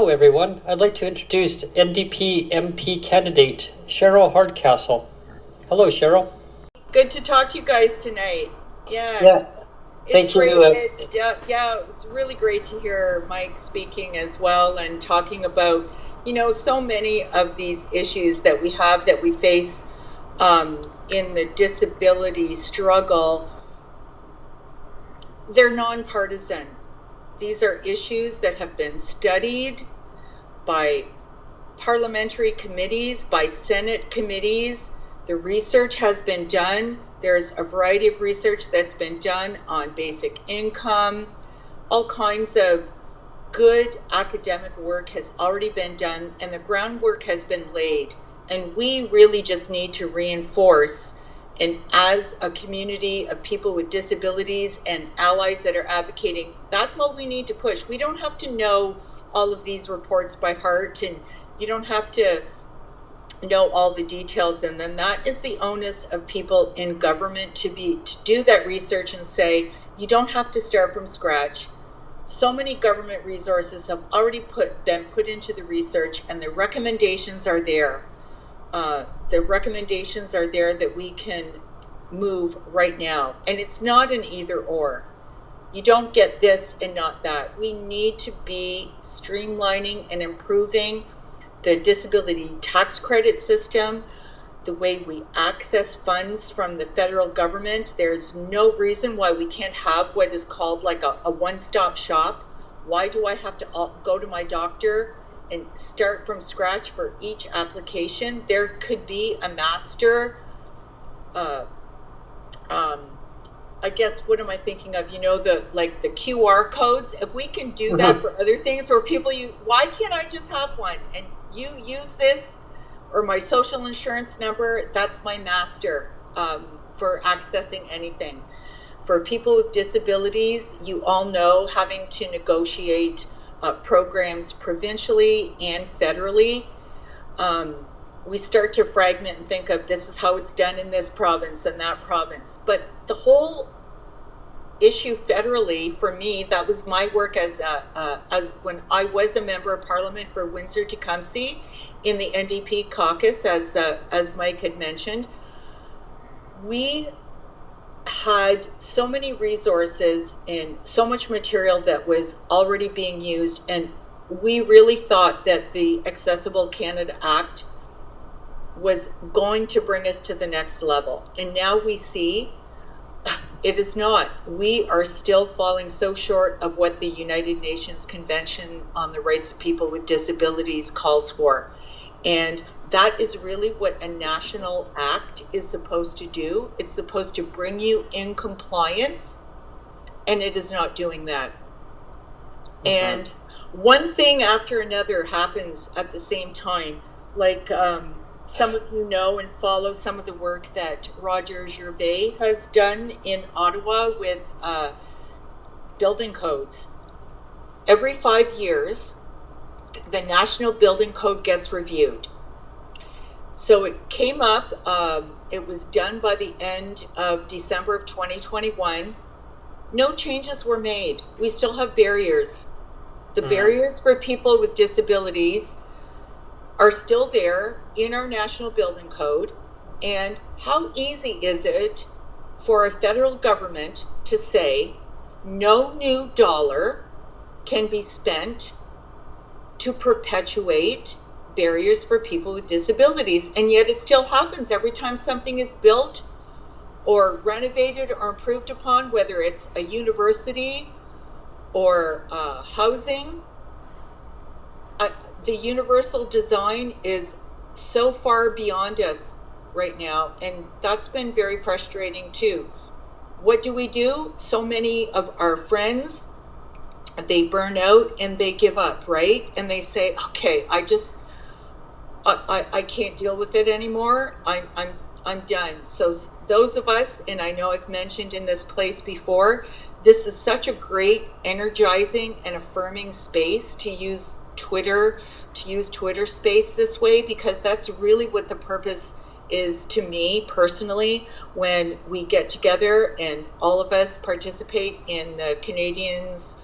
Hello everyone, I'd like to introduce NDP MP candidate Cheryl Hardcastle. Hello Cheryl. Good to talk to you guys tonight. Yeah, It's thank you. great. It's really great to hear Mike speaking as well and talking about, so many of these issues that we have that we face in the disability struggle. They're nonpartisan. These are issues that have been studied by parliamentary committees, by Senate committees. The research has been done. There's a variety of research that's been done on basic income. All kinds of good academic work has already been done, and the groundwork has been laid. And we really just need to reinforce, and as a community of people with disabilities and allies that are advocating, that's all we need to push. We don't have to know all of these reports by heart, and you don't have to know all the details in them. That is the onus of people in government to do that research and say, you don't have to start from scratch. So many government resources have already been put into the research, and the recommendations are there. The recommendations are there that we can move right now. And it's not an either or. You don't get this and not that. We need to be streamlining and improving the disability tax credit system, the way we access funds from the federal government. There's no reason why we can't have what is called like a one-stop shop. Why do I have to go to my doctor and start from scratch for each application? There could be a master, I guess, what am I thinking of? The QR codes. If we can do that for other things, or people, why can't I just have one? And you use this, or my social insurance number, that's my master for accessing anything. For people with disabilities, you all know, having to negotiate programs provincially and federally, we start to fragment and think of this is how it's done in this province and that province. But the whole issue federally, for me, that was my work as when I was a member of Parliament for Windsor-Tecumseh in the NDP caucus, as Mike had mentioned. We had so many resources and so much material that was already being used, and we really thought that the Accessible Canada Act was going to bring us to the next level. And now we see it is not. We are still falling so short of what the United Nations Convention on the Rights of People with Disabilities calls for. And that is really what a national act is supposed to do. It's supposed to bring you in compliance, and it is not doing that. And one thing after another happens at the same time. Like some of you know and follow some of the work that Roger Gervais has done in Ottawa with building codes. Every 5 years, the National Building Code gets reviewed. So it came up, it was done by the end of December of 2021. No changes were made. We still have barriers. The barriers for people with disabilities are still there in our National Building Code. And how easy is it for a federal government to say no new dollar can be spent to perpetuate barriers for people with disabilities? And yet it still happens every time something is built or renovated or improved upon, whether it's a university or housing. The universal design is so far beyond us right now, and that's been very frustrating too. What do? So many of our friends, they burn out and they give up, right? And they say, okay, I can't deal with it anymore. I'm done. So those of us, and I know I've mentioned in this place before, this is such a great, energizing and affirming space to use Twitter space this way, because that's really what the purpose is to me personally, when we get together and all of us participate in the Canadians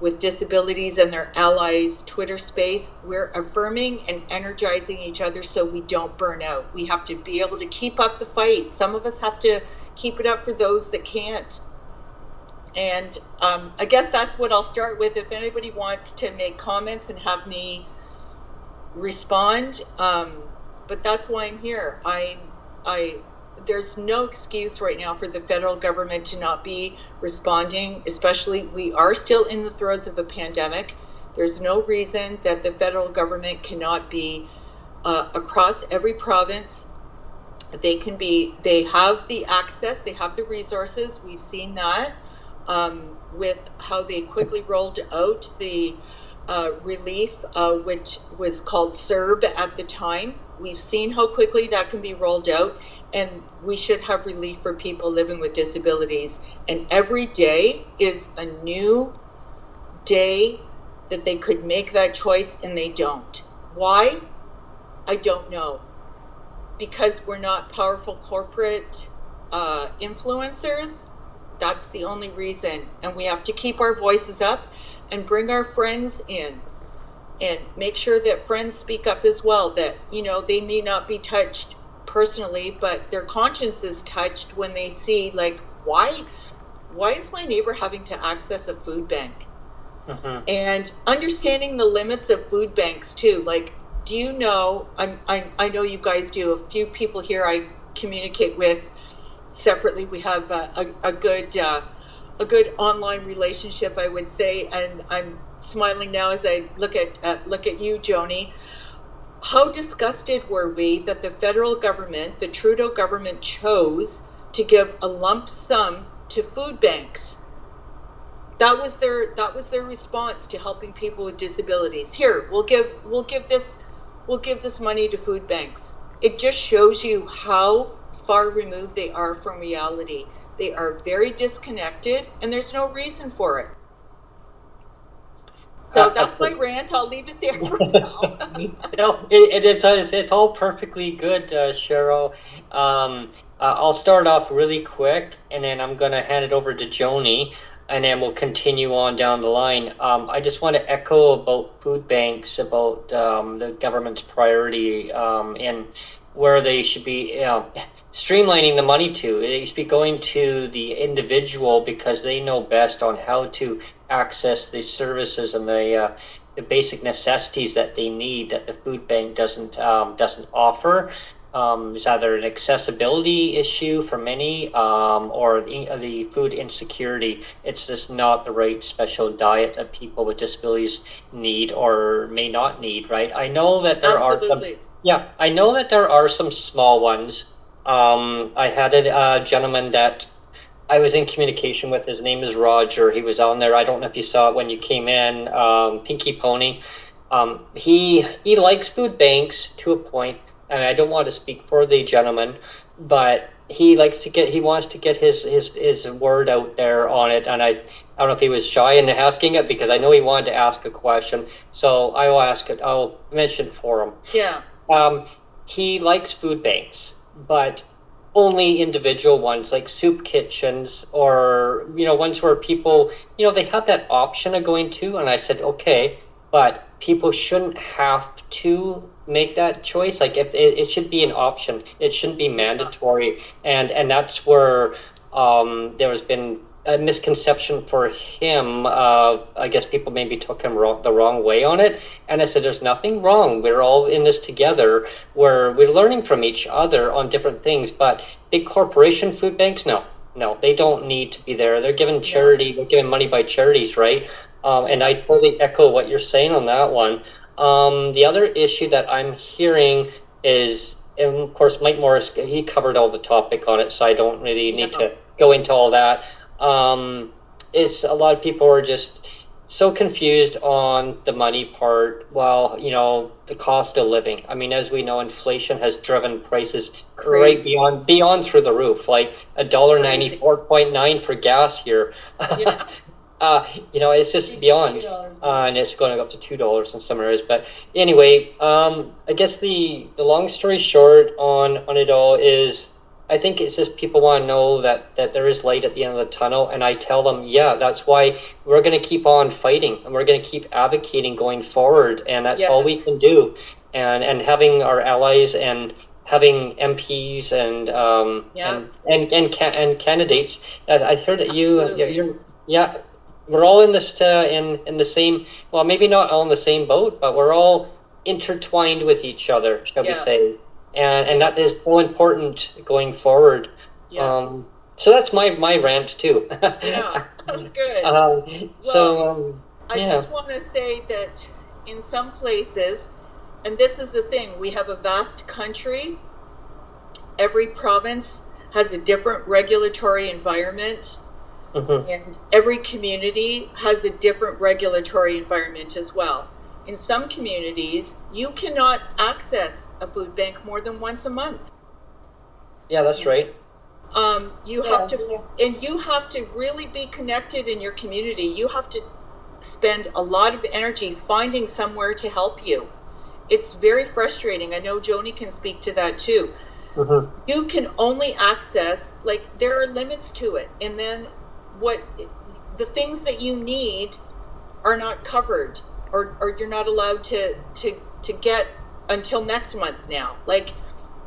with disabilities and their allies Twitter space, we're affirming and energizing each other so we don't burn out. We have to be able to keep up the fight. Some of us have to keep it up for those that can't. And I guess that's what I'll start with. If anybody wants to make comments and have me respond, but that's why I'm here. There's no excuse right now for the federal government to not be responding, especially we are still in the throes of a pandemic. There's no reason that the federal government cannot be across every province. They have the access, they have the resources. We've seen that with how they quickly rolled out the relief, which was called CERB at the time. We've seen how quickly that can be rolled out, and we should have relief for people living with disabilities. And every day is a new day that they could make that choice, and they don't. Why? I don't know. Because we're not powerful corporate influencers. That's the only reason. And we have to keep our voices up and bring our friends in and make sure that friends speak up as well, that, you know, they may not be touched personally, but their conscience is touched when they see, like, why is my neighbor having to access a food bank? Mm-hmm. And understanding the limits of food banks too. Like, do you know, I know you guys do, a few people here I communicate with separately. We have a good online relationship, I would say, and I'm smiling now as I look at you, Joni. How disgusted were we that the federal government, the Trudeau government, chose to give a lump sum to food banks? That was their response to helping people with disabilities. Here, we'll give this money to food banks. It just shows you how far removed they are from reality. They are very disconnected, and there's no reason for it. So that's my rant. I'll leave it there for now. No, it's all perfectly good, Cheryl. I'll start off really quick, and then I'm going to hand it over to Joni, and then we'll continue on down the line. I just want to echo about food banks, about the government's priority, and where they should be streamlining the money to. They should be going to the individual because they know best on how to access the services and the basic necessities that they need that the food bank doesn't offer. It's either an accessibility issue for many or the food insecurity. It's just not the right special diet that people with disabilities need or may not need, right? I know that there Absolutely. I know that there are some small ones. I had a gentleman that I was in communication with. His name is Roger. He was on there. I don't know if you saw it when you came in. Pinky Pony. He likes food banks to a point, and I don't want to speak for the gentleman, but he wants to get his word out there on it. And I don't know if he was shy in asking it, because I know he wanted to ask a question. So I will ask it. I'll mention it for him. Yeah. He likes food banks, but only individual ones like soup kitchens, or, you know, ones where people, you know, they have that option of going to. And I said, okay, but people shouldn't have to make that choice. Like, if it should be an option, it shouldn't be mandatory. And that's where there has been a misconception for him. I guess people maybe took him the wrong way on it. And I said, there's nothing wrong. We're all in this together, where we're learning from each other on different things. But big corporation food banks, no, they don't need to be there. They're giving charity, they're giving money by charities, right? And I totally echo what you're saying on that one. The other issue that I'm hearing is, and of course, Mike Morris, he covered all the topic on it, so I don't really need to go into all that. It's a lot of people are just so confused on the money part. Well, you know, the cost of living. I mean, as we know, inflation has driven prices right beyond through the roof. Like $1.94.9 for gas here. Yeah. You know, it's just beyond, and it's going to go up to $2 in some areas. But anyway, I guess the long story short on it all is, I think it's just people want to know that there is light at the end of the tunnel, and I tell them, yeah, that's why we're going to keep on fighting, and we're going to keep advocating going forward, and that's all we Yes. can do. And having our allies and having MPs Yeah. and candidates. I heard that Absolutely. you're yeah, we're all in this in the same. Well, maybe not all in the same boat, but we're all intertwined with each other, shall we Yeah. say? And Yeah. that is so important going forward. Yeah. Um, so that's my rant too. Yeah. Good. um, Well, so I yeah. just want to say that in some places, and this is the thing, we have a vast country. Every province has a different regulatory environment, Mhm. and every community has a different regulatory environment as well. In some communities, you cannot access a food bank more than once a month. Yeah, that's right. You have Yeah. to, and you have to really be connected in your community. You have to spend a lot of energy finding somewhere to help you. It's very frustrating. I know Joni can speak to that too. Mhm. You can only access, like, there are limits to it. And then what the things that you need are not covered, or you're not allowed to get until next month now. Like,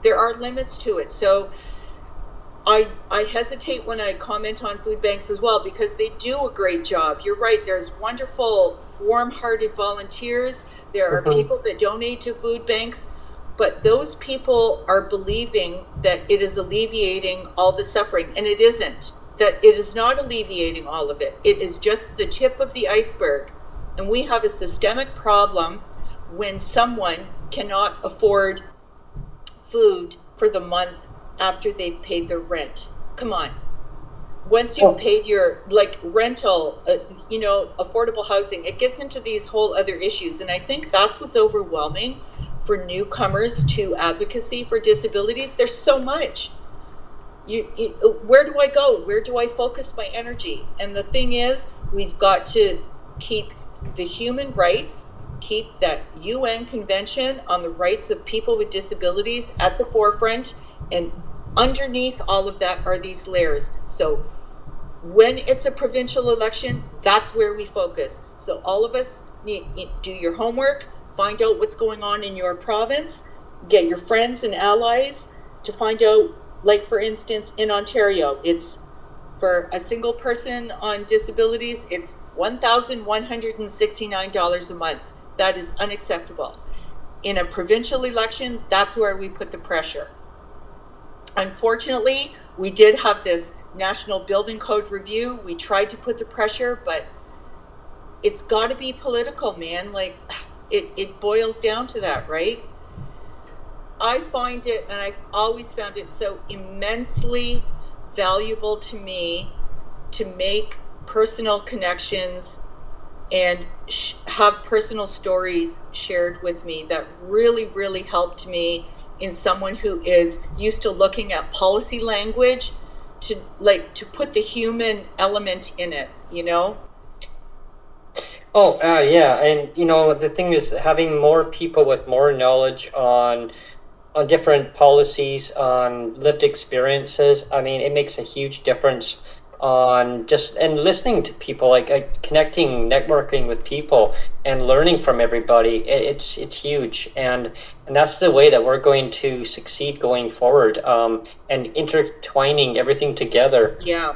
there are limits to it. So I hesitate when I comment on food banks as well, because they do a great job. You're right. There's wonderful, warm-hearted volunteers. There are Mhm. people that donate to food banks, but those people are believing that it is alleviating all the suffering, and it isn't. That it is not alleviating all of it. It is just the tip of the iceberg. And we have a systemic problem when someone cannot afford food for the month after they've paid their rent. Come on. Once you've Oh, paid your, like, rental, affordable housing, it gets into these whole other issues. And I think that's what's overwhelming for newcomers to advocacy for disabilities. There's so much. Where do I go? Where do I focus my energy? And the thing is, we've got to keep the human rights, keep that UN convention on the rights of people with disabilities at the forefront, and underneath all of that are these layers. So when it's a provincial election, that's where we focus. So all of us need do your homework, find out what's going on in your province, get your friends and allies to find out. Like, for instance, in Ontario, it's for a single person on disabilities, it's $1,169 a month. That is unacceptable. In a provincial election, that's where we put the pressure. Unfortunately, we did have this national building code review. We tried to put the pressure, but it's got to be political, man. Like, it boils down to that, right? I find it, and I've always found it so immensely valuable to me to make personal connections and have personal stories shared with me that really, really helped me in someone who is used to looking at policy language to put the human element in it, you know? oh, yeah, and the thing is having more people with more knowledge on different policies, on lived experiences. I mean, it makes a huge difference on just and listening to people, like connecting, networking with people, and learning from everybody. It's huge, and that's the way that we're going to succeed going forward. And intertwining everything together. Yeah.